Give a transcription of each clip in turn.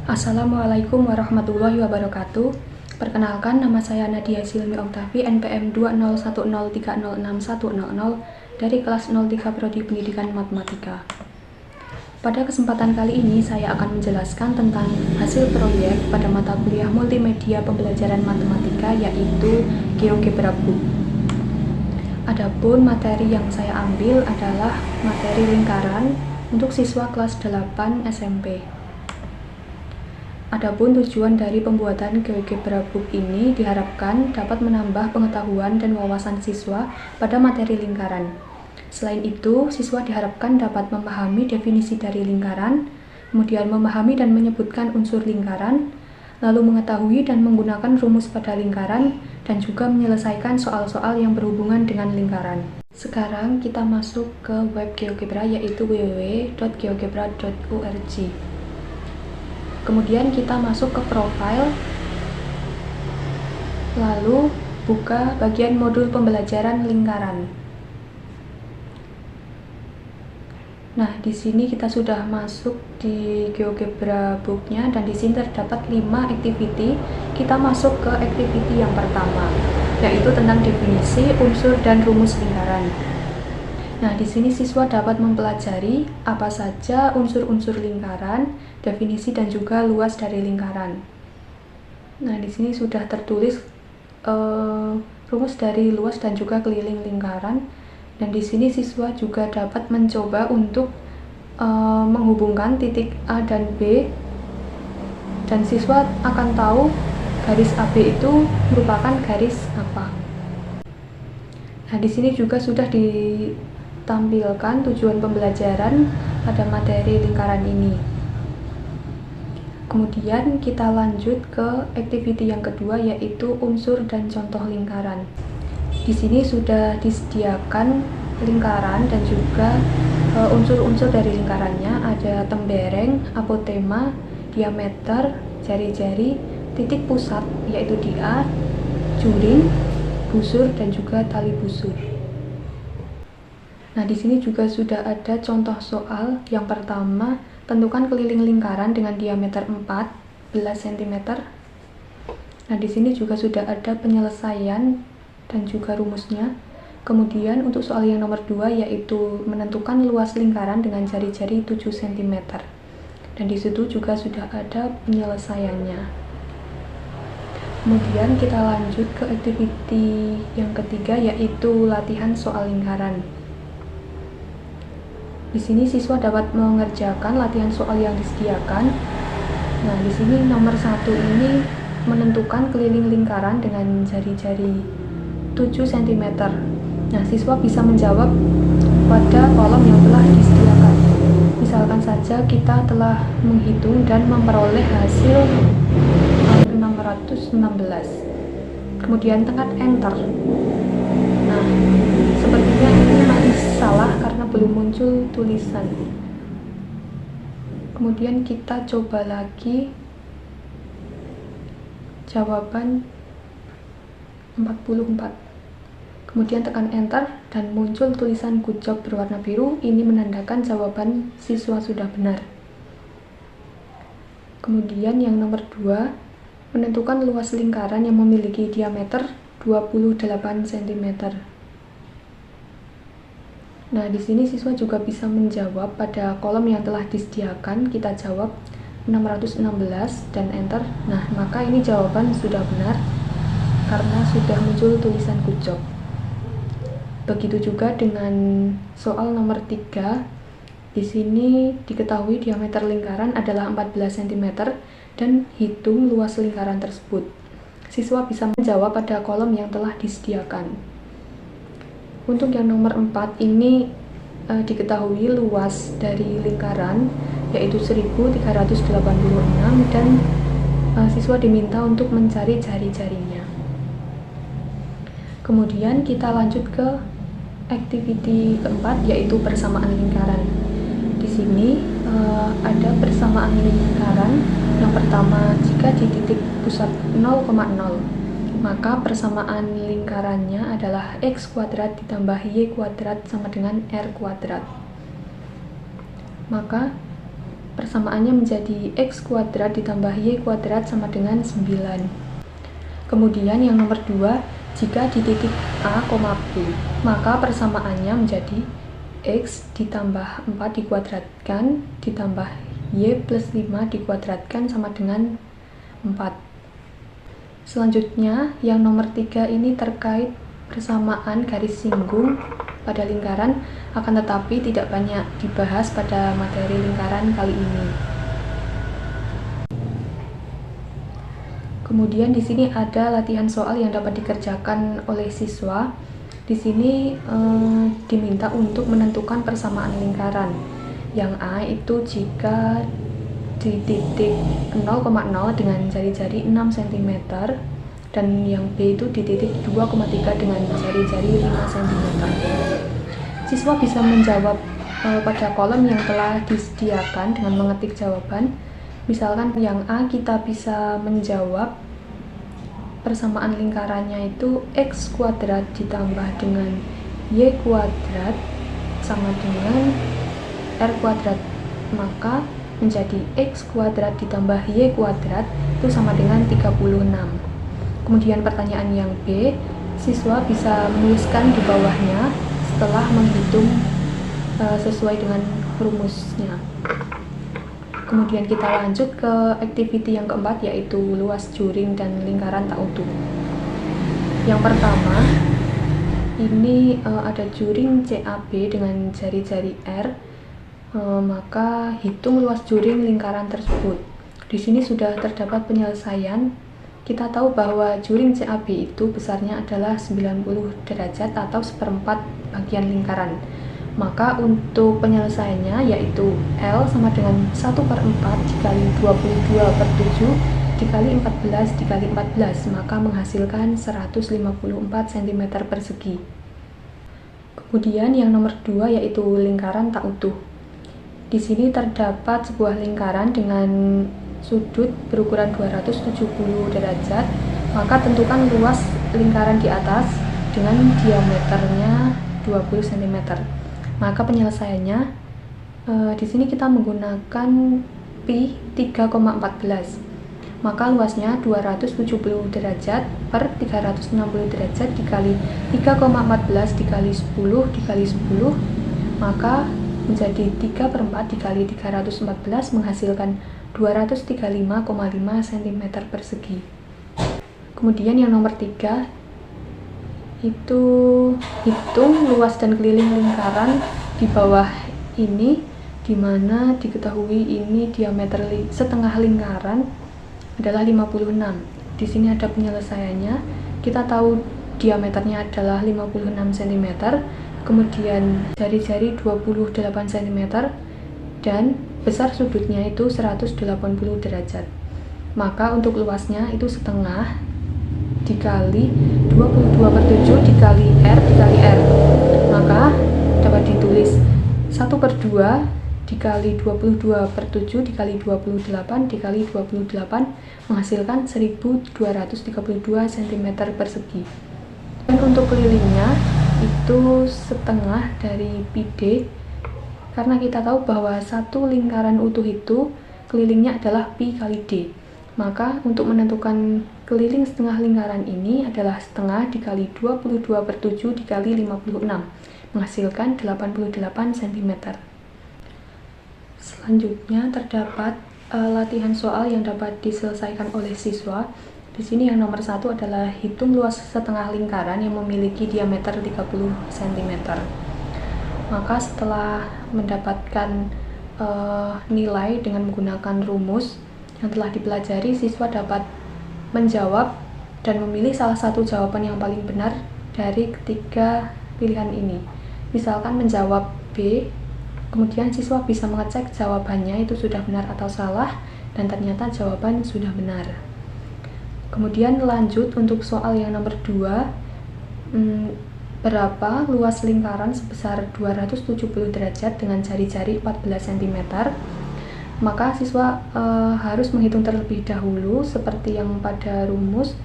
Assalamualaikum warahmatullahi wabarakatuh. Perkenalkan, nama saya Nadia Silmi Oktavi, NPM 20103061100 dari kelas 03 Prodi Pendidikan Matematika. Pada kesempatan kali ini, saya akan menjelaskan tentang hasil proyek pada mata kuliah Multimedia Pembelajaran Matematika, yaitu GeoGebra Book. Adapun materi yang saya ambil adalah materi lingkaran untuk siswa kelas 8 SMP. Adapun tujuan dari pembuatan GeoGebra Book ini diharapkan dapat menambah pengetahuan dan wawasan siswa pada materi lingkaran. Selain itu, siswa diharapkan dapat memahami definisi dari lingkaran, kemudian memahami dan menyebutkan unsur lingkaran, lalu mengetahui dan menggunakan rumus pada lingkaran, dan juga menyelesaikan soal-soal yang berhubungan dengan lingkaran. Sekarang kita masuk ke web GeoGebra, yaitu www.geogebra.org. Kemudian kita masuk ke profile, lalu buka bagian modul pembelajaran lingkaran. Nah, di sini kita sudah masuk di GeoGebra Book-nya, dan di sini terdapat 5 activity. Kita masuk ke activity yang pertama, yaitu tentang definisi, unsur, dan rumus lingkaran. Nah, di sini siswa dapat mempelajari apa saja unsur-unsur lingkaran, definisi, dan juga luas dari lingkaran. Nah, di sini sudah tertulis rumus dari luas dan juga keliling lingkaran. Dan di sini siswa juga dapat mencoba untuk menghubungkan titik A dan B, dan siswa akan tahu garis AB itu merupakan garis apa. Nah, di sini juga sudah ditampilkan tujuan pembelajaran pada materi lingkaran ini. Kemudian kita lanjut ke activity yang kedua, yaitu unsur dan contoh lingkaran. Di sini sudah disediakan lingkaran dan juga unsur-unsur dari lingkarannya. Ada tembereng, apotema, diameter, jari-jari, titik pusat yaitu di A, juring, busur, dan juga tali busur. Nah, di sini juga sudah ada contoh soal. Yang pertama, tentukan keliling lingkaran dengan diameter 14 cm. Nah, di sini juga sudah ada penyelesaian dan juga rumusnya. Kemudian untuk soal yang nomor 2, yaitu menentukan luas lingkaran dengan jari-jari 7 cm. Dan di situ juga sudah ada penyelesaiannya. Kemudian kita lanjut ke activity yang ketiga, yaitu latihan soal lingkaran. Di sini siswa dapat mengerjakan latihan soal yang disediakan. Nah, di sini nomor 1 ini menentukan keliling lingkaran dengan jari-jari 7 cm. Nah, siswa bisa menjawab pada kolom yang telah disediakan. Misalkan saja kita telah menghitung dan memperoleh hasil 616. Kemudian tekan enter. Nah, sepertinya ini masih salah karena belum muncul tulisan. Kemudian kita coba lagi jawaban 44. Kemudian tekan enter dan muncul tulisan good job berwarna biru. Ini menandakan jawaban siswa sudah benar. Kemudian yang nomor 2, menentukan luas lingkaran yang memiliki diameter 28 cm. Nah, di sini siswa juga bisa menjawab pada kolom yang telah disediakan. Kita jawab 616 dan enter. Nah, maka ini jawaban sudah benar karena sudah muncul tulisan good job. Begitu juga dengan soal nomor 3. Di sini diketahui diameter lingkaran adalah 14 cm dan hitung luas lingkaran tersebut. Siswa bisa menjawab pada kolom yang telah disediakan. Untuk yang nomor 4 ini diketahui luas dari lingkaran yaitu 1386, dan siswa diminta untuk mencari jari-jarinya. Kemudian kita lanjut ke activity keempat, yaitu persamaan lingkaran. Di sini ada persamaan lingkaran. Yang pertama, jika di titik pusat 0,0, maka persamaan lingkarannya adalah x kuadrat ditambah y kuadrat sama dengan r kuadrat. Maka persamaannya menjadi x kuadrat ditambah y kuadrat sama dengan 9. Kemudian yang nomor 2, jika di titik A, B, maka persamaannya menjadi x ditambah 4 dikuadratkan ditambah y plus 5 dikuadratkan sama dengan 4. Selanjutnya, yang nomor 3 ini terkait persamaan garis singgung pada lingkaran, akan tetapi tidak banyak dibahas pada materi lingkaran kali ini. Kemudian di sini ada latihan soal yang dapat dikerjakan oleh siswa. Di sini diminta untuk menentukan persamaan lingkaran. Yang A itu jika di titik 0,0 dengan jari-jari 6 cm, dan yang B itu di titik 2,3 dengan jari-jari 5 cm. Siswa bisa menjawab pada kolom yang telah disediakan dengan mengetik jawaban. Misalkan yang A, kita bisa menjawab persamaan lingkarannya itu x kuadrat ditambah dengan y kuadrat sama dengan r kuadrat, maka menjadi x kuadrat ditambah y kuadrat itu sama dengan 36. Kemudian pertanyaan yang B, siswa bisa menuliskan di bawahnya setelah menghitung sesuai dengan rumusnya. Kemudian kita lanjut ke activity yang keempat, yaitu luas juring dan lingkaran tak utuh. Yang pertama, ini ada juring CAB dengan jari-jari R. Maka hitung luas juring lingkaran tersebut. Di sini sudah terdapat penyelesaian. Kita tahu bahwa juring CAB itu besarnya adalah 90 derajat atau seperempat bagian lingkaran. Maka untuk penyelesaiannya yaitu L sama dengan 1/4 dikali 22/7 dikali 14 dikali 14, maka menghasilkan 154 cm persegi. Kemudian yang nomor 2 yaitu lingkaran tak utuh. Di sini terdapat sebuah lingkaran dengan sudut berukuran 270 derajat, maka tentukan luas lingkaran di atas dengan diameternya 20 cm. Maka penyelesaiannya di sini kita menggunakan pi 3,14. Maka luasnya 270 derajat per 360 derajat dikali 3,14 dikali 10 dikali 10, maka menjadi 3/4 dikali 314 menghasilkan 235,5 cm persegi. Kemudian yang nomor 3 itu hitung luas dan keliling lingkaran di bawah ini, dimana diketahui ini diameter setengah lingkaran adalah 56. Di sini ada penyelesaiannya. Kita tahu diameternya adalah 56 cm, kemudian jari-jari 28 cm, dan besar sudutnya itu 180 derajat. Maka untuk luasnya itu setengah dikali 22/7 dikali R dikali R. Maka dapat ditulis 1/2 dikali 22/7 dikali 28 dikali 28 menghasilkan 1232 cm persegi. Dan untuk kelilingnya itu setengah dari pi d, karena kita tahu bahwa satu lingkaran utuh itu kelilingnya adalah pi kali d. Maka untuk menentukan keliling setengah lingkaran ini adalah setengah dikali 22/7 dikali 56 menghasilkan 88 cm. Selanjutnya terdapat latihan soal yang dapat diselesaikan oleh siswa. Di sini yang nomor 1 adalah hitung luas setengah lingkaran yang memiliki diameter 30 cm. Maka setelah mendapatkan nilai dengan menggunakan rumus yang telah dipelajari, siswa dapat menjawab dan memilih salah satu jawaban yang paling benar dari ketiga pilihan ini. Misalkan menjawab B, kemudian siswa bisa mengecek jawabannya itu sudah benar atau salah, dan ternyata jawaban sudah benar. Kemudian lanjut untuk soal yang nomor 2, berapa luas lingkaran sebesar 270 derajat dengan jari-jari 14 cm. Maka siswa harus menghitung terlebih dahulu seperti yang pada rumus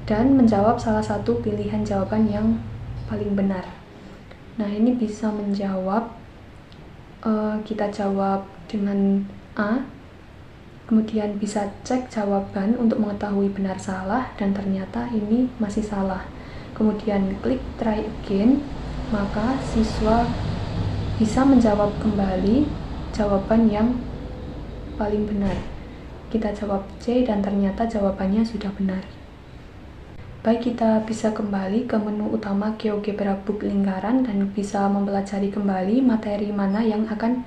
dan menjawab salah satu pilihan jawaban yang paling benar. Nah, ini bisa menjawab, kita jawab dengan A, kemudian bisa cek jawaban untuk mengetahui benar salah, dan ternyata ini masih salah. Kemudian klik try again, maka siswa bisa menjawab kembali jawaban yang paling benar. Kita jawab C dan ternyata jawabannya sudah benar. Baik, kita bisa kembali ke menu utama GeoGebra Book lingkaran dan bisa mempelajari kembali materi mana yang akan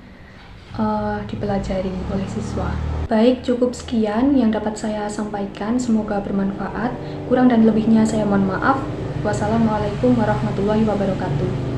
dipelajari oleh siswa. Baik, cukup sekian yang dapat saya sampaikan. Semoga bermanfaat. Kurang dan lebihnya saya mohon maaf. Wassalamualaikum warahmatullahi wabarakatuh.